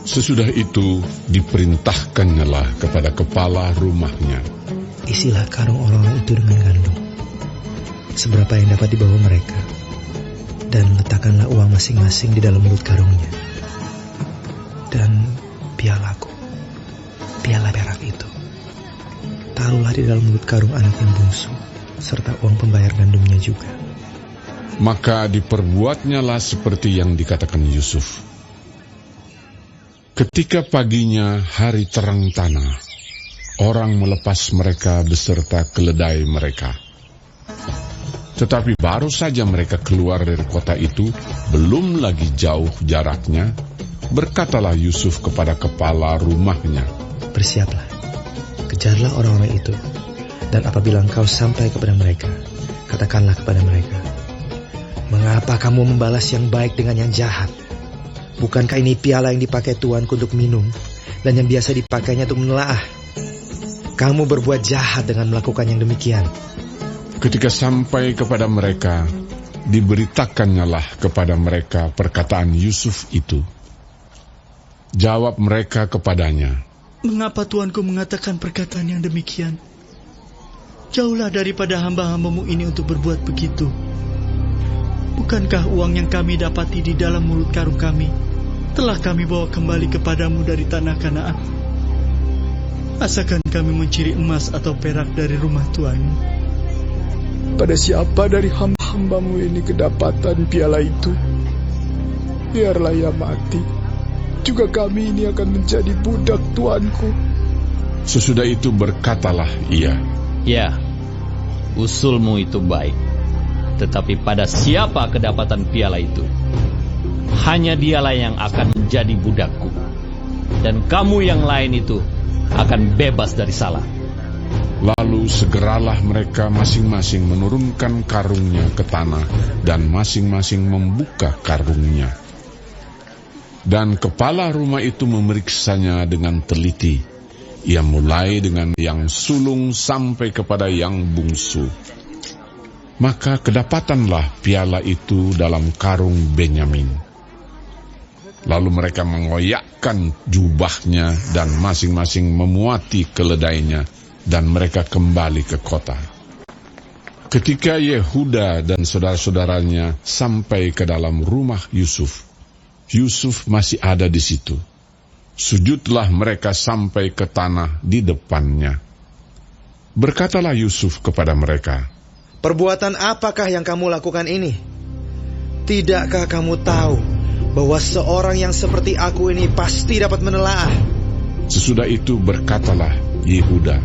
Sesudah itu diperintahkannyalah kepada kepala rumahnya, isilah karung orang-orang itu dengan gandum, seberapa yang dapat dibawa mereka, dan letakkanlah uang masing-masing di dalam mulut karungnya. Dan pialaku, piala perak itu, taruhlah di dalam mulut karung anak yang bungsu, serta uang pembayar gandumnya juga. Maka diperbuatnyalah seperti yang dikatakan Yusuf. Ketika paginya hari terang tanah, orang melepas mereka beserta keledai mereka. Tetapi baru saja mereka keluar dari kota itu, belum lagi jauh jaraknya, berkatalah Yusuf kepada kepala rumahnya, bersiaplah, kejarlah orang-orang itu, dan apabila engkau sampai kepada mereka, katakanlah kepada mereka, mengapa kamu membalas yang baik dengan yang jahat? Bukankah ini piala yang dipakai tuanku untuk minum, dan yang biasa dipakainya untuk menelaah? Kamu berbuat jahat dengan melakukan yang demikian. Ketika sampai kepada mereka, diberitakannya kepada mereka perkataan Yusuf itu. Jawab mereka kepadanya, mengapa tuanku mengatakan perkataan yang demikian? Jauhlah daripada hamba-hambamu ini untuk berbuat begitu. Bukankah uang yang kami dapati di dalam mulut karung kami telah kami bawa kembali kepadamu dari tanah Kanaan? Asakan kami mencuri emas atau perak dari rumah tuanmu? Pada siapa dari hamba-hambamu ini kedapatan piala itu? Biarlah ia mati, juga kami ini akan menjadi budak tuanku. Sesudah itu berkatalah ia, ya, usulmu itu baik. Tetapi pada siapa kedapatan piala itu, hanya dialah yang akan menjadi budakku, dan kamu yang lain itu akan bebas dari salah. Lalu segeralah mereka masing-masing menurunkan karungnya ke tanah, dan masing-masing membuka karungnya. Dan kepala rumah itu memeriksanya dengan teliti. Ia mulai dengan yang sulung sampai kepada yang bungsu. Maka kedapatanlah piala itu dalam karung Benyamin. Lalu mereka mengoyakkan jubahnya dan masing-masing memuati keledainya, dan mereka kembali ke kota. Ketika Yehuda dan saudara-saudaranya sampai ke dalam rumah Yusuf, Yusuf masih ada di situ. Sujudlah mereka sampai ke tanah di depannya. Berkatalah Yusuf kepada mereka, perbuatan apakah yang kamu lakukan ini? Tidakkah kamu tahu bahwa seorang yang seperti aku ini pasti dapat menelaah? Sesudah itu berkatalah Yehuda,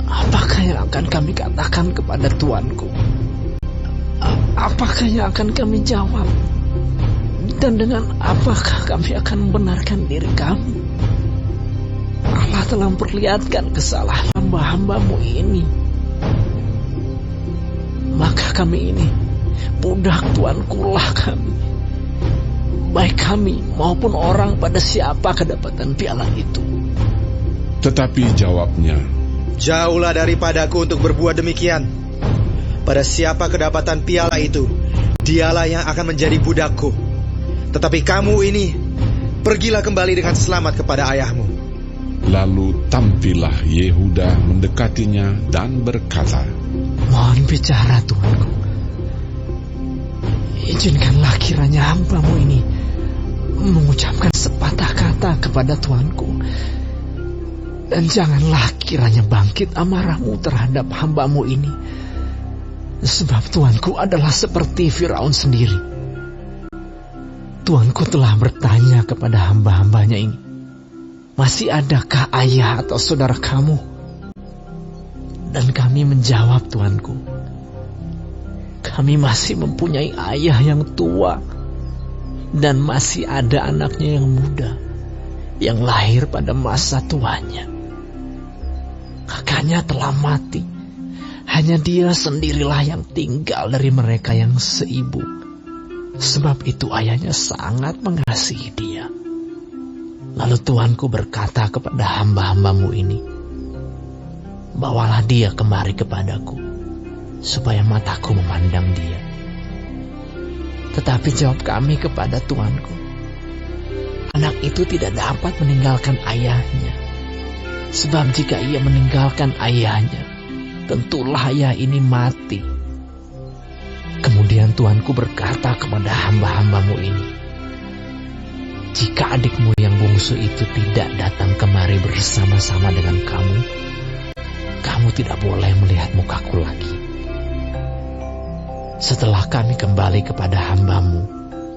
apakah yang akan kami katakan kepada tuanku? Apakah yang akan kami jawab? Dan dengan apakah kami akan membenarkan diri kami? Allah telah memperlihatkan kesalahan hamba-hambamu ini. Maka kami ini budak tuanku lah kami, baik kami maupun orang pada siapa kedapatan piala itu. Tetapi jawabnya, jauhlah daripadaku untuk berbuat demikian. Pada siapa kedapatan piala itu, dialah yang akan menjadi budakku. Tetapi kamu ini, pergilah kembali dengan selamat kepada ayahmu. Lalu tampillah Yehuda mendekatinya dan berkata, mohon bicara tuanku. Izinkanlah kiranya hambamu ini mengucapkan sepatah kata kepada tuanku. Dan janganlah kiranya bangkit amarahmu terhadap hambamu ini. Sebab tuanku adalah seperti Firaun sendiri. Tuanku telah bertanya kepada hamba-hambanya ini, masih adakah ayah atau saudara kamu? Dan kami menjawab, tuanku, kami masih mempunyai ayah yang tua, dan masih ada anaknya yang muda, yang lahir pada masa tuanya. Kakaknya telah mati, hanya dia sendirilah yang tinggal dari mereka yang seibu. Sebab itu ayahnya sangat mengasihi dia. Lalu tuanku berkata kepada hamba-hambamu ini, bawalah dia kemari kepadaku, supaya mataku memandang dia. Tetapi jawab kami kepada tuanku, anak itu tidak dapat meninggalkan ayahnya. Sebab jika ia meninggalkan ayahnya, tentulah ayah ini mati. Kemudian tuanku berkata kepada hamba-hambamu ini, jika adikmu yang bungsu itu tidak datang kemari bersama-sama dengan kamu, kamu tidak boleh melihat mukaku lagi. Setelah kami kembali kepada hambamu,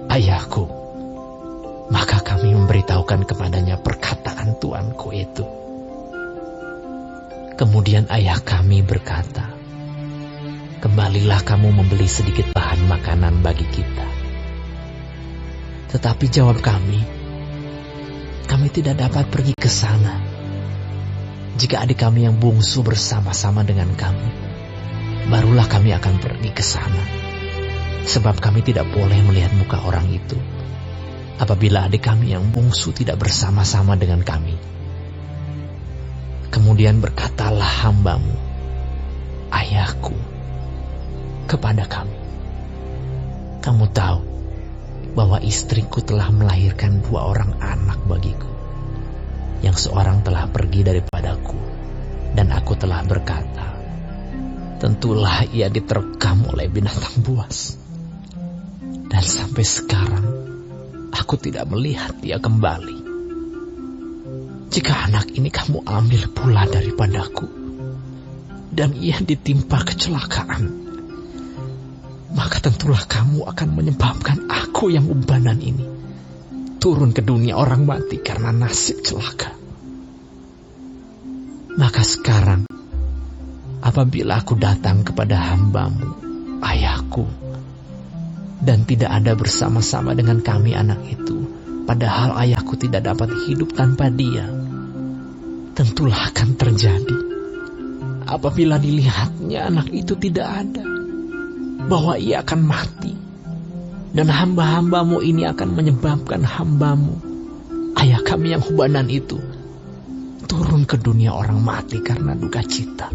ayahku, maka kami memberitahukan kepadanya perkataan tuanku itu. Kemudian ayah kami berkata, kembalilah kamu membeli sedikit bahan makanan bagi kita. Tetapi jawab kami tidak dapat pergi ke sana. Jika adik kami yang bungsu bersama-sama dengan kami, barulah kami akan pergi ke sana. Sebab kami tidak boleh melihat muka orang itu, apabila adik kami yang bungsu tidak bersama-sama dengan kami. Kemudian berkatalah hambamu, ayahku, kepada kami, kamu tahu bahwa istriku telah melahirkan 2 orang anak bagiku, yang seorang telah pergi daripadaku, dan aku telah berkata, tentulah ia diterkam oleh binatang buas. Dan sampai sekarang aku tidak melihat dia kembali. Jika anak ini kamu ambil pula daripadaku, dan ia ditimpa kecelakaan, maka tentulah kamu akan menyebabkan aku yang ubanan ini turun ke dunia orang mati karena nasib celaka. Maka sekarang, apabila aku datang kepada hambamu, ayahku, dan tidak ada bersama-sama dengan kami anak itu, padahal ayahku tidak dapat hidup tanpa dia, tentulah akan terjadi apabila dilihatnya anak itu tidak ada, bahwa ia akan mati. Dan hamba-hambamu ini akan menyebabkan hambamu, ayah kami yang ubanan itu, turun ke dunia orang mati karena duka cita.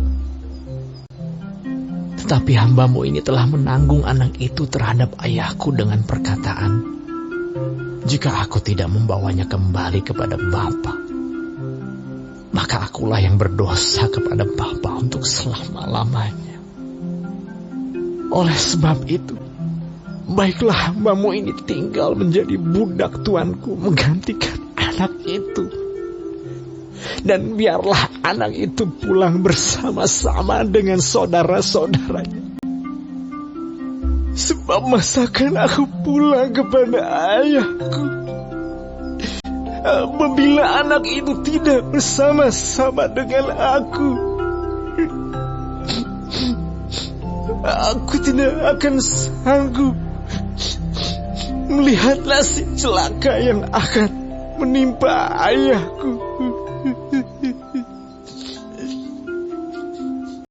Tetapi hambamu ini telah menanggung anak itu terhadap ayahku dengan perkataan, jika aku tidak membawanya kembali kepada Bapa, maka akulah yang berdosa kepada Bapa untuk selama-lamanya. Oleh sebab itu, baiklah hambamu ini tinggal menjadi budak tuanku menggantikan anak itu. Dan biarlah anak itu pulang bersama-sama dengan saudara-saudaranya. Sebab masakan aku pulang kepada ayahku apabila anak itu tidak bersama-sama dengan aku. Aku tidak akan sanggup melihat nasib celaka yang akan menimpa ayahku.